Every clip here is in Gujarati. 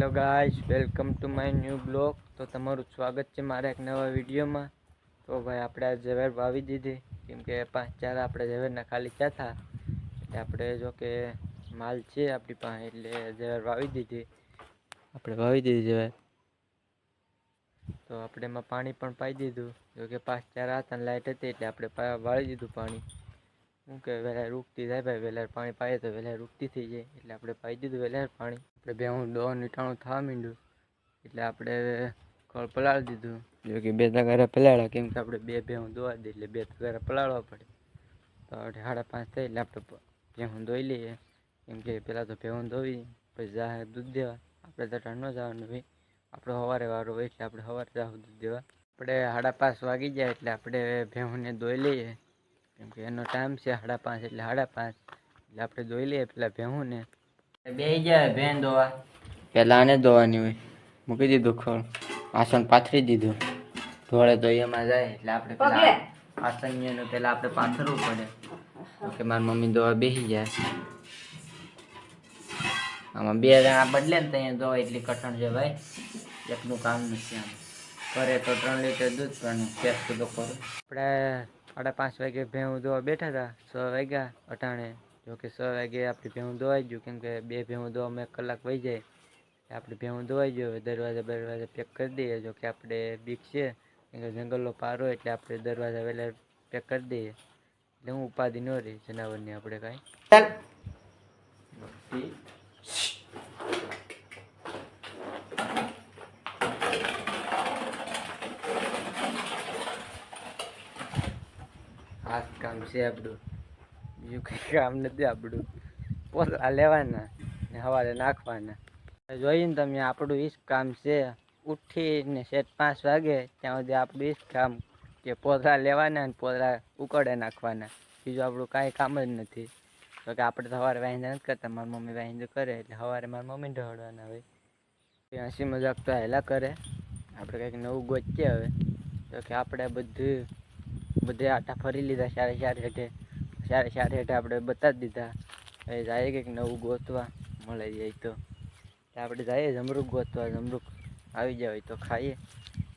Hello guys, welcome to my new blog. તો તમારું સ્વાગત છે મારા એક નવા વિડીયોમાં. તો ભાઈ આપણે આ ઝવેર વાવી દીધી, કેમ કે 5-4 આપણે ઝવેરના ખાલી થયા હતા, એટલે આપણે જો કે માલ છે આપણી પાસે, એટલે ઝવેર વાવી દીધી. આપણે વાવી દીધી ઝવેર, તો આપણે એમાં પાણી પણ પાઈ દીધું. જો કે 5-4 હતા ને લાઇટ હતી, એટલે આપણે વાળી દીધું પાણી. શું કે વહેલા રૂકતી થાય ભાઈ, વહેલા પાણી પાઈએ તો વહેલા રૂકતી થઈ જાય, એટલે આપણે પાઈ દીધું વહેલા પાણી. આપણે ભેહું દોવા નીટાણું થવા માંડ્યું, એટલે આપણે ખળ પલાળી દીધું. જો કે 2 તગારા પલાળ્યા, કેમ કે આપણે 2 ભેહું દોવા દે એટલે 2 તગારા પલાળવા પડે. તો 5:30 થાય એટલે આપણે ભેહું દોઈ લઈએ, કેમ કે પહેલાં તો ભેહું દોવી પછી જાહે દૂધ દેવા. આપણે તો ટાણ ન જવાનું હોય, આપણે સવારે વારો હોય એટલે આપણે સવારે જાહું દૂધ દેવા. આપણે 5:30 વાગી જાય એટલે આપણે ભેહુંને દોઈ લઈએ, કેમ કે એનો ટાઈમ છે 5:30 એટલે 5:30 એટલે આપણે દોઈ લઈએ પેલા ભેહુંને. બેસી જાય ભેન દોવા, પહેલાં આને દોવાની હોય. મૂકી દીધું ખળ, આસન પાથરી દીધું, ઢોળે તો એમાં જાય એટલે આપણે પેલા આસનનું પહેલાં આપણે પાથરવું પડે. કે મારી મમ્મી દોવા બેસી જાય. આમાં 2 જણા બદલે ને ત્યાં દોવા એટલી કઠણ છે ભાઈ, એકનું કામ નથી. આમ કરે તો 3 લીટર દૂધ, પણ ટેસ્ટ તો કરું. આપણે 5:30 વાગે ભેહું દોવા બેઠા હતા, 6 વાગ્યા અટાણે. જો કે 6 વાગે આપણી ભેહું દોવાઈ ગયું, કેમ કે 2 ભેહું દોવામાં 1 કલાક વહી જાય. આપણે ભેહું દોવાઈ ગયો, દરવાજા પેક કરી દઈએ. જો કે આપણે બીક છે, કેમ કે જંગલનો પારો, એટલે આપણે દરવાજા વહેલા પેક કરી દઈએ, એટલે હું ઉપાધિ ન રહી જનાવરની. આપણે કાંઈ આ કામ છે આપણું, બીજું કંઈ કામ નથી આપણું. પોતળા લેવાના ને સવારે નાખવાના. જોઈને તમે, આપણું ઈ જ કામ છે. ઉઠીને સેટ 5 વાગે ત્યાં સુધી આપણું ઈ જ કામ, કે પોતળા લેવાના ને પોતળા ઉકળે નાખવાના. બીજું આપણું કાંઈ કામ જ નથી. તો કે આપણે તો સવારે વાહિંદા નથી કરતા, મારી મમ્મી વાહિંદું કરે, એટલે સવારે મારી મમ્મીને ઢળવાના હોય. હસી મજાક તો હેલા કરે. આપણે કંઈક નવું ગોતીએ હવે. તો કે આપણે બધે આટા ફરી લીધા, 4 હેઠે આપણે બતાવી દીધા. હવે જાય કંઈક નવું ગોતવા, મળે જાય તો આપણે જઈએ જમરૂખ ગોતવા. જમરૂખ આવી જાય હોય તો ખાઈએ.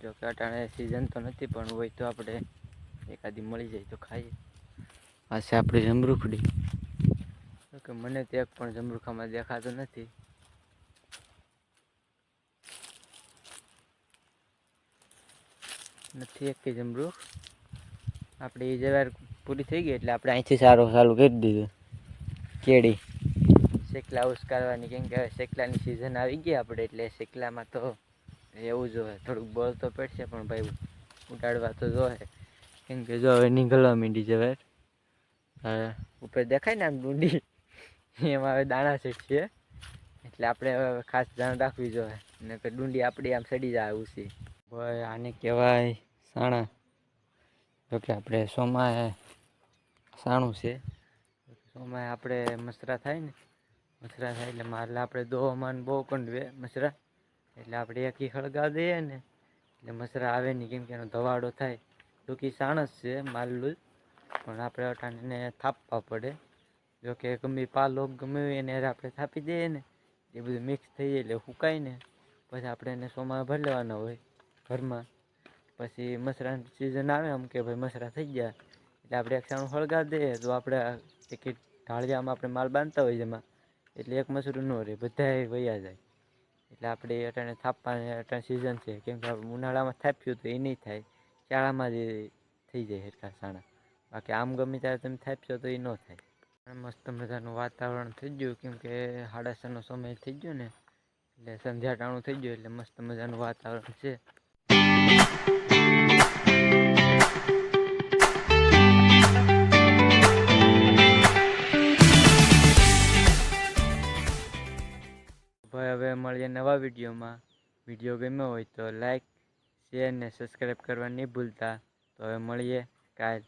જો કે અટાણે સિઝન તો નથી, પણ હોય તો આપણે એકાદી મળી જાય તો ખાઈએ. આ છે આપણી જમરૂખડી. તો કે મને તો એક પણ જમરૂખામાં દેખાતો નથી. એક કે જમરૂખ. આપણે એ ઝવેર પૂરી થઈ ગઈ એટલે આપણે અહીંથી ચાલુ કરી દીધું. કેળી શેકલા ઉસકારવાની, કેમ કે હવે શેકલાની સિઝન આવી ગઈ આપણે, એટલે શેકલામાં તો એવું જોઈએ. થોડુંક બળ તો પડશે, પણ ભાઈ ઉડાડવા તો જોઈએ, કેમ કે જો હવે નીકળવા માંડી ઝવેર. ઉપર દેખાય ને આમ ડુંડી, એમાં હવે દાણા છે, એટલે આપણે હવે ખાસ ધ્યાન રાખવી જોઈએ, ને કે ડુંડી આપણી આમ સડી જાય ઉસી. ભાઈ આને કહેવાય સાણા. જોકે આપણે સોમાએ સાણું છે. સોમાએ આપણે મસરા થાય ને, મસરા થાય એટલે મારે આપણે દોવામાં બહુ કંડવે મસરા, એટલે આપણે એકી સળગાવી દઈએ ને એટલે મસરા આવે નહીં, કેમ કે એનો ધવાડો થાય. જોકે સાણસ છે માલું, પણ આપણે અટાણીને થાપવા પડે. જોકે ગમે પાલો ગમે એને આપણે થાપી દઈએ ને, એ બધું મિક્સ થઈ જાય એટલે સુકાય ને, પછી આપણે એને સોમાં ભરી લેવાના હોય ઘરમાં. પછી મસરાની સિઝન આવે આમ કે ભાઈ મસરા થઈ ગયા, એટલે આપણે એક સાણું સળગાવી દઈએ. તો આપણે એક ઢાળિયામાં આપણે માલ બાંધતા હોય જેમાં, એટલે એક મસરું ન રહે, બધાય વયા જાય. એટલે આપણે અટાણે થાપવાની અટાણે સિઝન છે, કેમ કે ઉનાળામાં થાપ્યું તો એ નહીં થાય, શિયાળામાં જ થઈ જાય સરખા સાણા. બાકી આમ ગમે ત્યારે તમે થાપશો તો એ ન થાય. મસ્ત મજાનું વાતાવરણ થઈ ગયું, કેમ કે 6:30નો સમય થઈ ગયો ને, એટલે સંધ્યા ટાણું થઈ ગયું, એટલે મસ્ત મજાનું વાતાવરણ છે. ભાઈ હવે મળીએ નવા વિડીયોમાં. વિડીયો ગમ્યો હોય તો લાઈક, શેર ને સબસ્ક્રાઈબ કરવા નહીં ભૂલતા. તો હવે મળીએ કાલ.